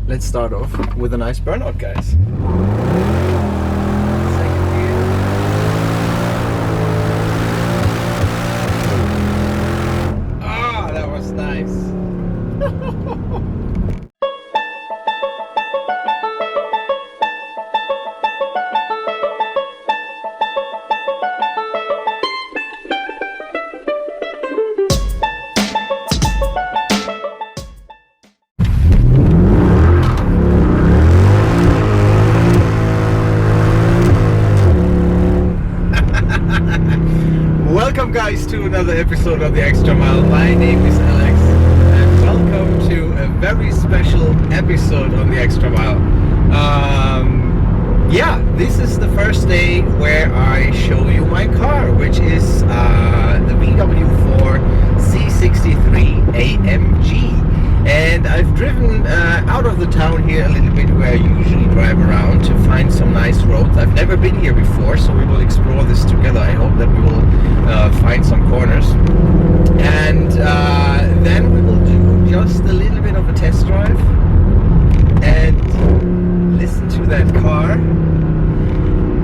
let's start off with a nice burnout, guys. Ah, that was nice. Welcome guys to another episode of the Extra Mile. My name is Alex and welcome to a very special episode on the Extra Mile. Yeah, this is the first day where I show you my car, which is the W204 C63 AMG. And I've driven out of the town here a little bit where I usually drive around to find some nice roads. I've never been here before, so we will explore this together. I hope that we will find some corners. And then we will do just a little bit of a test drive and listen to that car.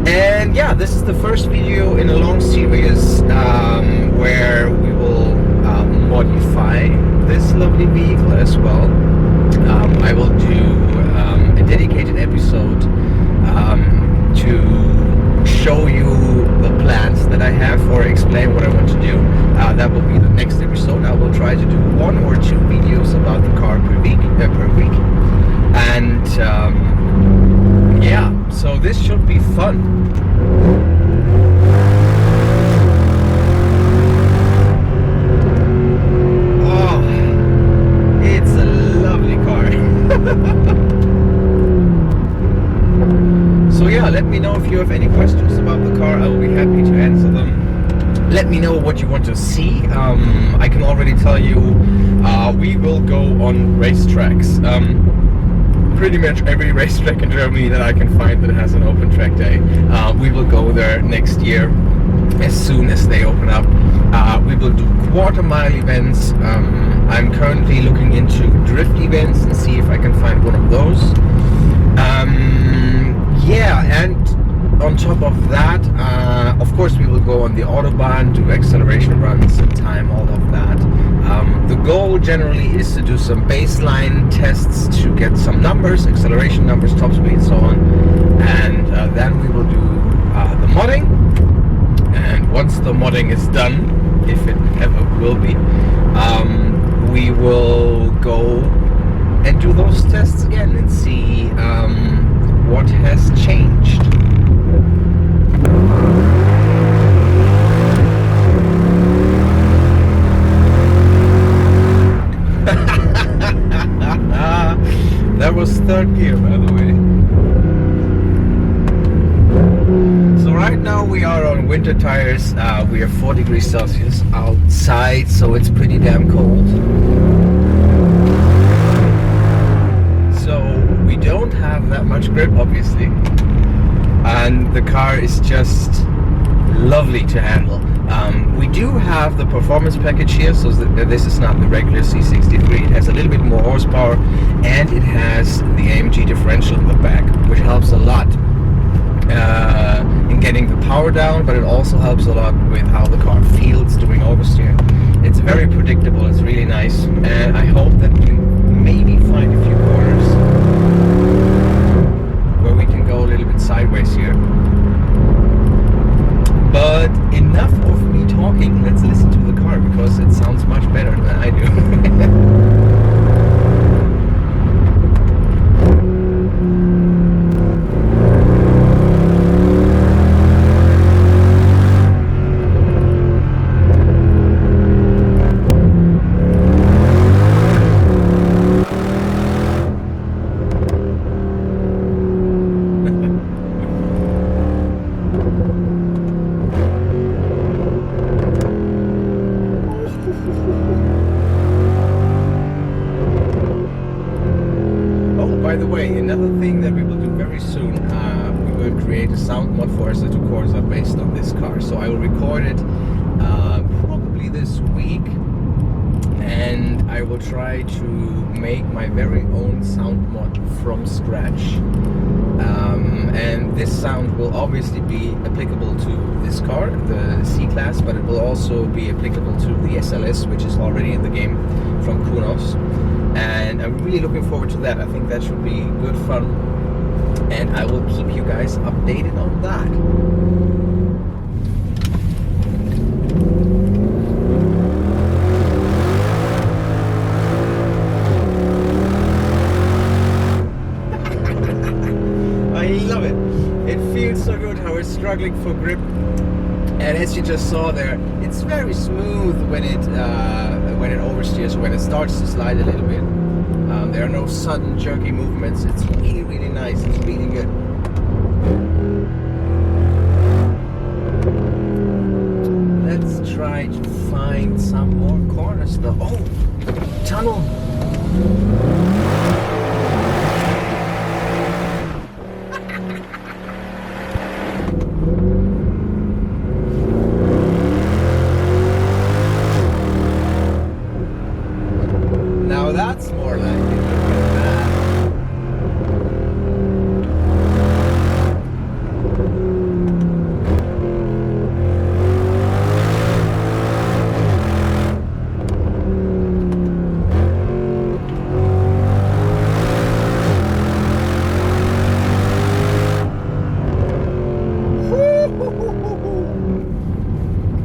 And yeah, this is the first video in a long series where we will modify this lovely vehicle as well. I will do a dedicated episode to show you the plans that I have or explain what I want to do. That will be the next episode. I will try to do 1 or 2 videos about the car per week. And yeah, so this should be fun. So yeah, let me know if you have any questions about the car. I will be happy to answer them. Let me know what you want to see. I can already tell you we will go on racetracks. Pretty much every racetrack in Germany that I can find that has an open track day. We will go there next year as soon as they open up. We will do quarter-mile events. I'm currently looking into drift events and see if I can find one of those. Yeah, and on top of that, of course we will go on the Autobahn, do acceleration runs and time all of that. The goal generally is to do some baseline tests to get some numbers, acceleration numbers, top speed, so on. And then we will do the modding. And once the modding is done, if it ever will be, we will go and do those tests again and see what has changed. That was third gear, by the way. So right now we are on winter tires. We are 4 degrees Celsius outside, so it's pretty damn cold. So we don't have that much grip, obviously, and the car is just lovely to handle. We do have the performance package here, so this is not the regular C63. It has a little bit more horsepower, and it has the AMG differential in the back, which helps a lot in getting the power down, but it also helps a lot with how the car feels doing oversteer. It's very predictable, it's really nice, and I hope that we maybe find a few corners where we can go a little bit sideways here. But enough of me talking, let's listen to the car because it sounds much better than I do. By the way, another thing that we will do very soon, we will create a sound mod for Assetto Corsa based on this car. So I will record it probably this week, and I will try to make my very own sound mod from scratch. And this sound will obviously be applicable to this car, the C-Class, but it will also be applicable to the SLS, which is already in the game from Kunos. And I'm really looking forward to that. I think that should be good fun, and I will keep you guys updated on that. So good how it's struggling for grip, and as you just saw there, it's very smooth when it oversteers, when it starts to slide a little bit. There are no sudden jerky movements. It's really nice. It's really good. Let's try to find some more corners though. Oh, tunnel. Now that's more like it. Look at that.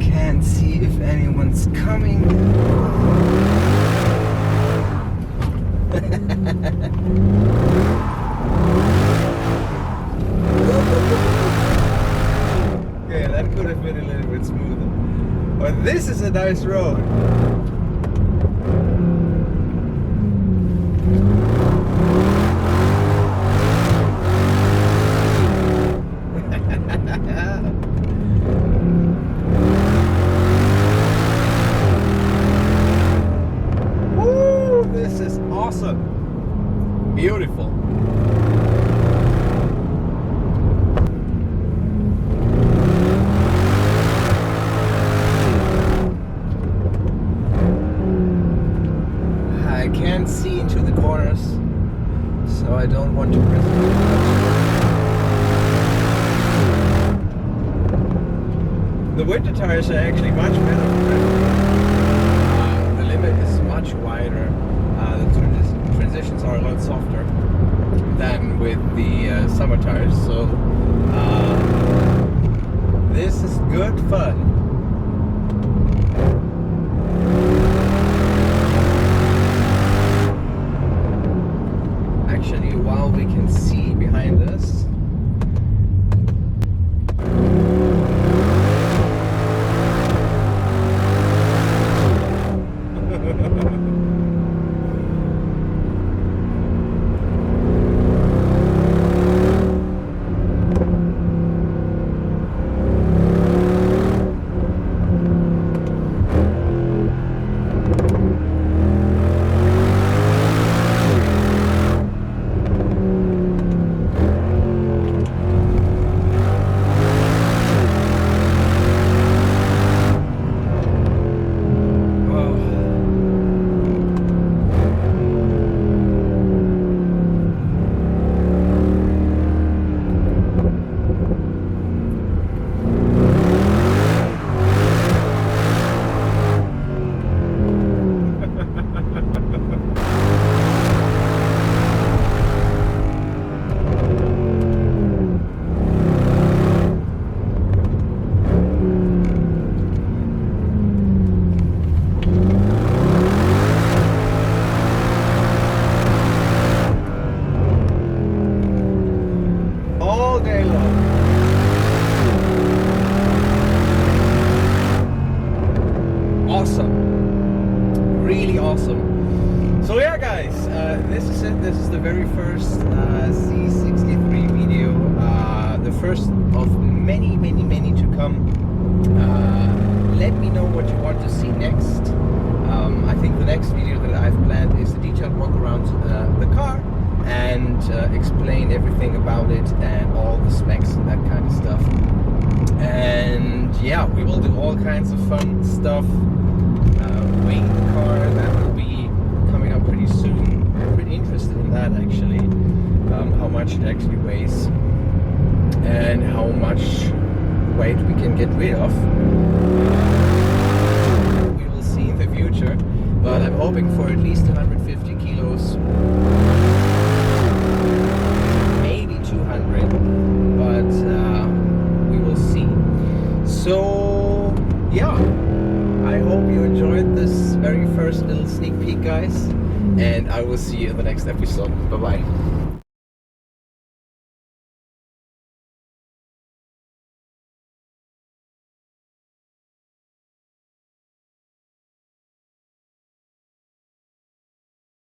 Can't see if anyone's coming. Okay, that could have been a little bit smoother. But this is a nice road. Woo! This is awesome. Beautiful. I can't see into the corners, so I don't want to risk it. The winter tires are actually much better. The limit is much wider. The transitions are a lot softer than with the summer tires, so this is good fun. Actually, while we can see behind us, awesome, really awesome. So yeah guys, this is it. This is the very first C63 video, the first of many to come. Let me know what you want to see next. I think the next video that I've planned is a detailed walk around the car and explain everything about it and all the specs and that kind of stuff. And yeah, we will do all kinds of fun stuff. Weighing the car, that will be coming up pretty soon. I'm pretty interested in that actually. how much it actually weighs and how much weight we can get rid of. We will see in the future, but I'm hoping for at least 150 kilos, maybe 200, but we will see. So yeah, I hope you enjoyed this very first little sneak peek, guys, and I will see you in the next episode. Bye bye.